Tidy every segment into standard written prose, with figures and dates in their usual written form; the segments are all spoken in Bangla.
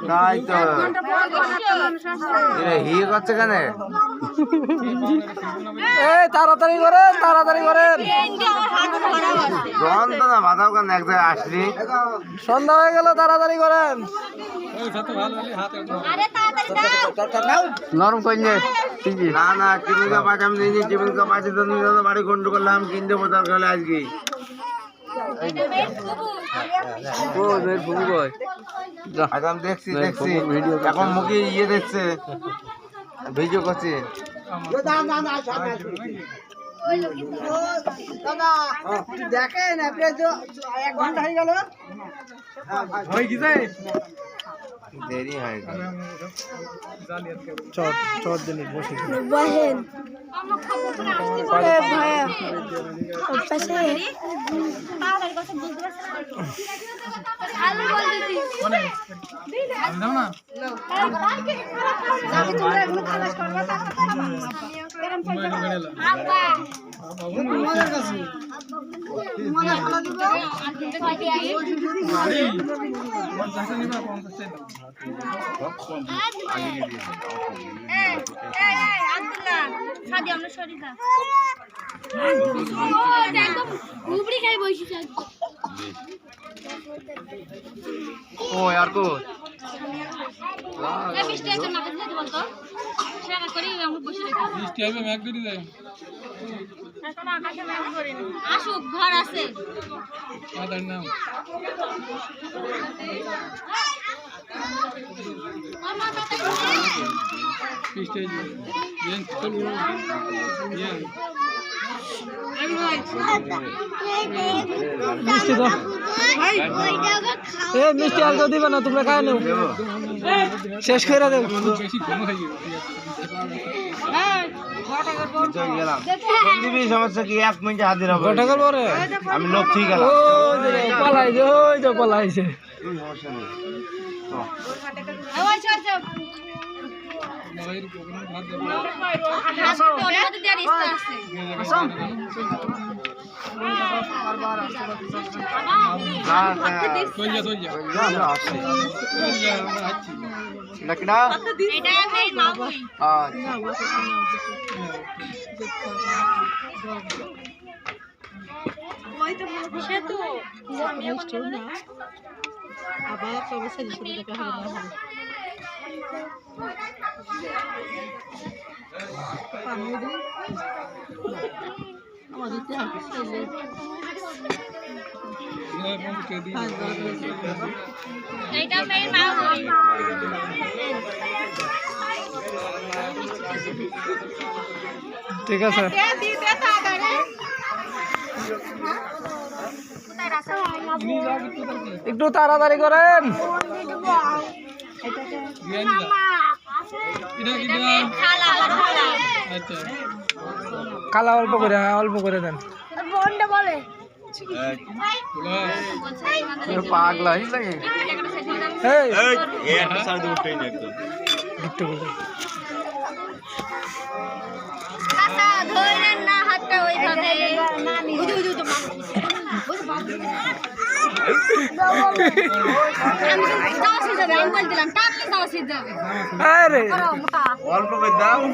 তাই তো হি করছে কেন? তাড়াতাড়ি করেন, তাড়াতাড়ি করেন। জন তো না বাধাও কেন, এক জায়গায় আসলি সন্ধ্যা হয়ে গেল, তাড়াতাড়ি করেন। নরম করলে না না চিবিকা পাঁচ আমি নিয়েছি, চিবিকা পাঁচে তো বাড়ি গন্ডু করলাম, কিনতে বোতল খেলে আজকে দেখছি দেখছি এখন মুখে ইয়ে দেখছে, ভিডিও করছে। দেখেন 1 ঘন্টা হয়ে গেল, দেরি হয়। চট দিনে বসে ও यार को আসুক ঘর আছে মিষ্টি দাও, মিষ্টি আর কেউ দিবে না, তোমরা খাই নাও, শেষ করে দেব। সমস্যা কি 1 মিনিটে হাজির হবে, আমি লোক ঠিক গেলাম। পালাইছে, ওই তো পালাইছে। আবার কবে সাথে দেখা হবে না, ঠিক আছে। একটু তাড়াতাড়ি করেন। খালা অল্প করে দেন। পাগলা অল্প করে দাও।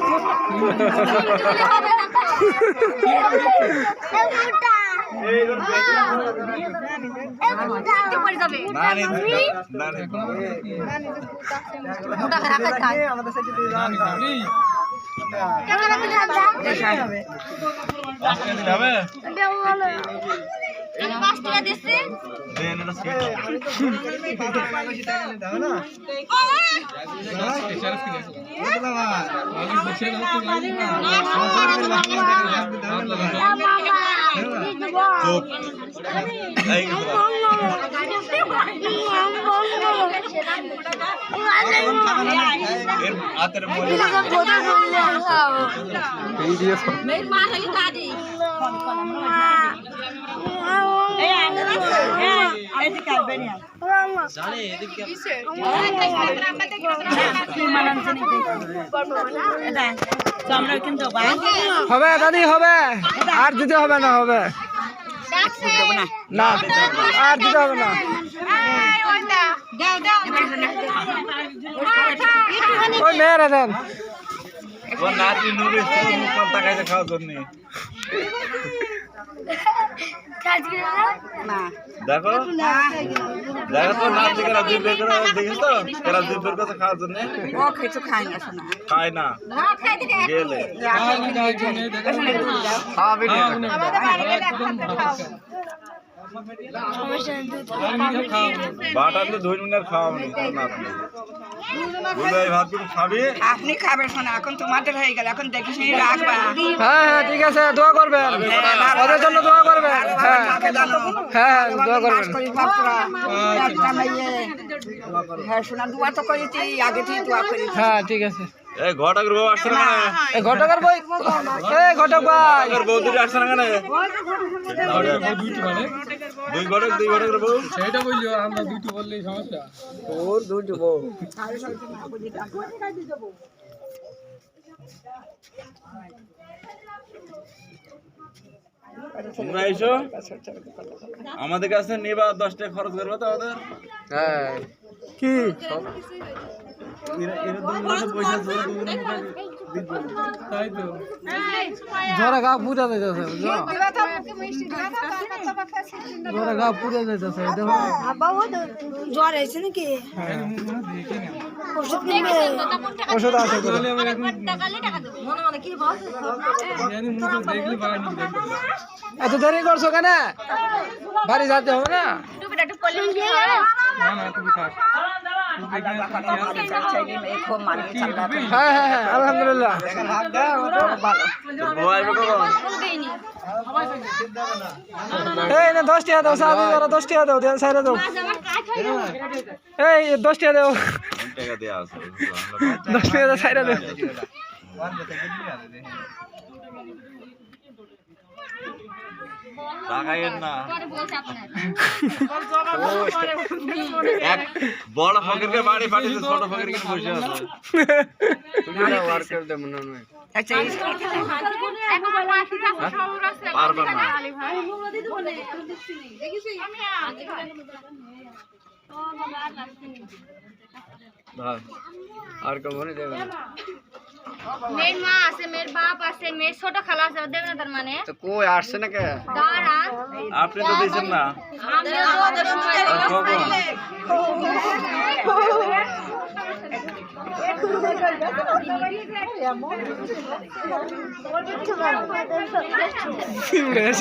হবে দাদি হবে, আর দিতে হবে না, হবে না, আর দিতে হবে না। ওই মেয়েরা দেন খাওয়ার জন্য দেখো দেখো তো নাচ কেরা দুই বের করে দেখিস তো কেরা দুই বের করে খাওয়ার জন্য খায় না গেলে খাওয়াবি না বাটা তো 2 মিনিট খাওয়াবনি না আপনি ভাত তুমি খাবি আপনি খাবেন শোনা এখন তোমাদের হয়ে গেল এখন দেখিস রাখবা হ্যাঁ হ্যাঁ ঠিক আছে, দোয়া করবেন ওদের জন্য, দোয়া করবেন। হ্যাঁ হ্যাঁ দোয়া করবেন। হ্যাঁ শোনা দোয়া তো করেছি আগে থেকে দোয়া করি হ্যাঁ ঠিক আছে। এই ঘটকের বউ আসছে না কেন এই ঘটকের বই, এই ঘটক ভাই, ঘটকের বউ দুটো আসছে না কেন দুই ঘটকের বউ সেটা বললিও, আমরা দুটো বললেই সমস্যা। ওর দুটো বউ তোমরা এসো আমাদের কাছে নিবা 10 টাকা খরচ করবে তো ওদের হ্যাঁ কি তাই তো ঝরা গা পুরা যাইতেছে, ঝরা গা পুরা যাইতেছে। দেখো জ্বর হয়েছে নাকি? ওষুধ আছে তো। এত দেরি করছো কেন? বাড়ি যেতে হবে না? হ্যাঁ হ্যাঁ হ্যাঁ আলহামদুলিল্লাহ। এই না 10 টাকা দাও, সাথে 10 টাকা দাও, দেন সাইরা দাও। এই 10 টাকা দাও, টাকা দেয়া আছে 10 টাকা দাও, সাইরা দাও। টাকায়ের না এক বড় ফকিরকে বাড়ি পাঠিয়েছে, ছোট ফকিরকে বসে আছে। আচ্ছা পারবেন না আর কমনে দেবে না। মেয়ের মা আছে, মেয়ের বাপ আছে, মেয়ের ছোট খালা আছে, দেবে না তার মানে তো কই আসছে না কে? দাঁড়া আপনি তো দিয়েছেন না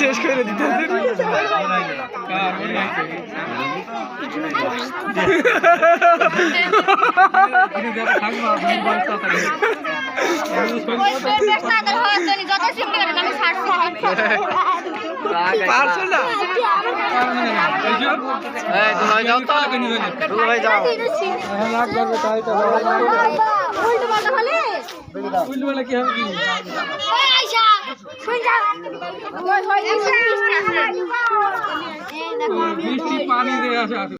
শেষ করে দিতে পারছো না? কি হবে কি বৃষ্টি পানি দিয়ে আসে।